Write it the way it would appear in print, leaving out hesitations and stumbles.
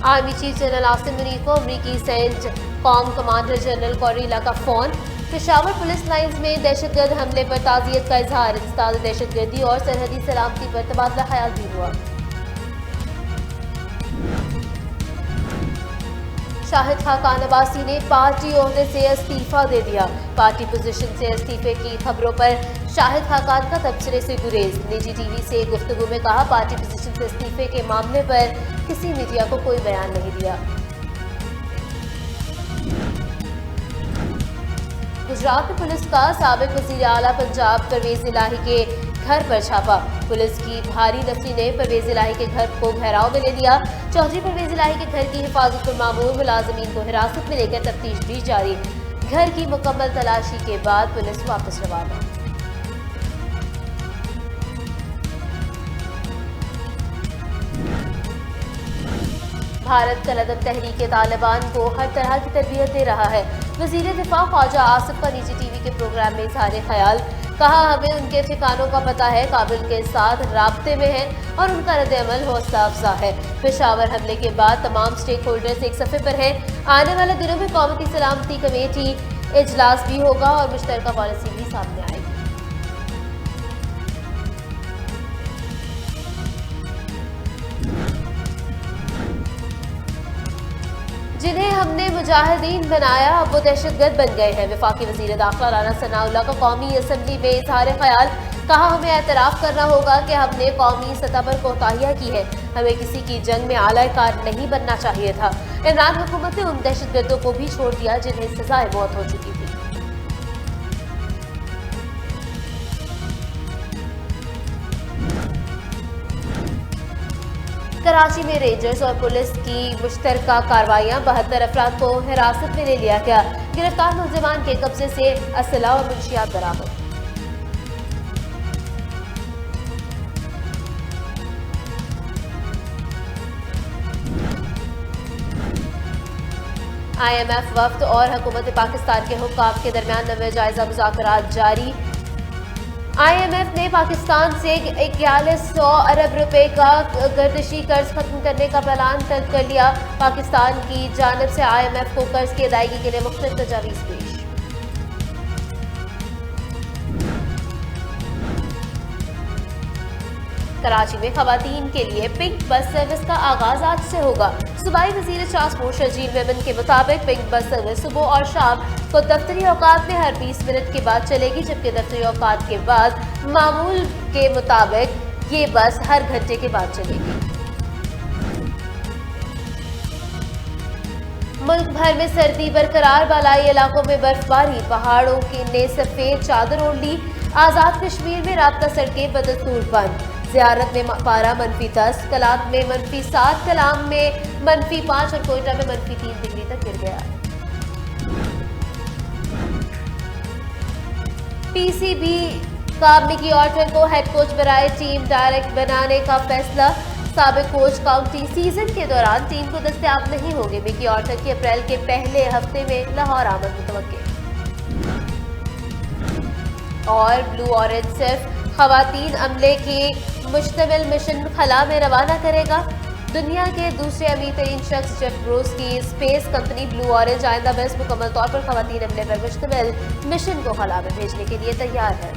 Army chief general Asim Munir को अमरीकी Saint com commander general कौरीला का फोन। पेशावर पुलिस लाइंस में दहशतगर्द हमले पर ताज़ियत का इजहार। इंसदाद दहशतगर्दी और सरहदी सलामती पर तबादला ख्याल भी हुआ। शाहिद खाकान अब्बासी ने पार्टी ओहदे से इस्तीफा दे दिया। पार्टी पोजीशन से इस्तीफे की खबरों पर शाहिद खाकान का तबसरे से गुरेज। निजी टीवी से गुफ्तगू में कहा, पार्टी पोजीशन से इस्तीफे के मामले पर किसी मीडिया को कोई बयान नहीं दिया। गुजरात में पुलिस का साबिक वज़ीर आला पंजाब परवेज इलाही के घर पर छापा। पुलिस की भारी नफरी ने परवेज इलाही के घर को घेराव में ले लिया। चौधरी परवेज इलाही के घर की हिफाजत पर मामूर मुलाजमीन को हिरासत में लेकर तफ्तीश भी जारी। घर की मुकम्मल तलाशी के बाद पुलिस वापस रवाना। भारत कलअदम तहरीक तालिबान को हर तरह की तरबियत दे रहा है। वज़ीर दिफा ख्वाजा आसिफ का निजी टीवी के प्रोग्राम में इज़हार ख्याल। कहा, हमें उनके ठिकानों का पता है, काबिल के साथ राब्ते में है और उनका रद्द-ए-अमल हौसला अफजा है। पेशावर हमले के बाद तमाम स्टेक होल्डर्स एक सफ़े पर हैं। आने वाले दिनों में कौमी सलामती कमेटी इजलास भी होगा और मुश्तरका पॉलिसी भी सामने आएगी। जिन्हें हमने मुजाहिदीन बनाया अब वो दहशतगर्द बन गए हैं। वफाकी वज़ीर दाखिला राना सनाउल्लाह का कौमी असम्बली में इजहार ख्याल। कहा, हमें एतराफ़ करना होगा कि हमने कौमी सतह पर कोताहियाँ की है। हमें किसी की जंग में आला-ए-कार नहीं बनना चाहिए था। इमरान हुकूमत ने उन दहशतगर्दों को भी छोड़ दिया जिन्हें सज़ाए मौत हो चुकी थी। कराची में रेंजर्स और पुलिस की मुश्तरका कार्रवाइयां। 72 अफराद को हिरासत में ले लिया गया। गिरफ्तार मुलजिमान के कब्जे से असला और मुंशियात बरामद। IMF वफ्द और हुकूमत पाकिस्तान के हुक्काम के दरमियान नवे जायजा मुज़ाकरात जारी। IMF ने पाकिस्तान से 4100 अरब रुपए का गर्दिशी कर्ज खत्म करने का प्लान तलब कर लिया। पाकिस्तान की जानिब से IMF को कर्ज की अदायगी के लिए मुख्तलिफ तजावीज़ पेश। कराची में खवातीन के लिए पिंक बस सर्विस का आगाज आज से होगा। सूबाई वज़ीर ट्रांसपोर्ट शर्जील मेमन के मुताबिक पिंक बस सर्विस सुबह और शाम को दफ्तरी औकात में हर 20 मिनट के बाद चलेगी, जबकि दफ्तरी औकात के बाद मामूल के मुताबिक ये बस हर घंटे के बाद चलेगी। मुल्क भर में सर्दी बरकरार। बालाई इलाकों में बर्फबारी। पहाड़ों ने सफेद चादर ओढ़ ली। आज़ाद कश्मीर में राब्ता सड़कें बदस्तूर बंद। ज़ियारत में पारा -10, कलात में -7, कलाम में -5 और कोयटा में -3 डिग्री तक गिर गया। PCB का मिकी ऑर्टन को हेड कोच बनाए टीम डायरेक्ट बनाने का फैसला। साबिक कोच काउंटी सीजन के दौरान टीम को दस्तयाब नहीं होंगे। मिकी ऑर्टन की अप्रैल के पहले हफ्ते में लाहौर आमद मुतवक्किल। और ब्लू ऑरेंज सिर्फ खवातीन अमले की मुश्तमिल मिशन खला में रवाना करेगा। दुनिया के दूसरे अमीर तरीन शख्स जेफ बेजोस की स्पेस कंपनी ब्लू ऑरेंज आइंदा बरस मुकम्मल तौर पर खवातीन अमले पर मुश्तमिल मिशन को खला में भेजने के लिए तैयार है।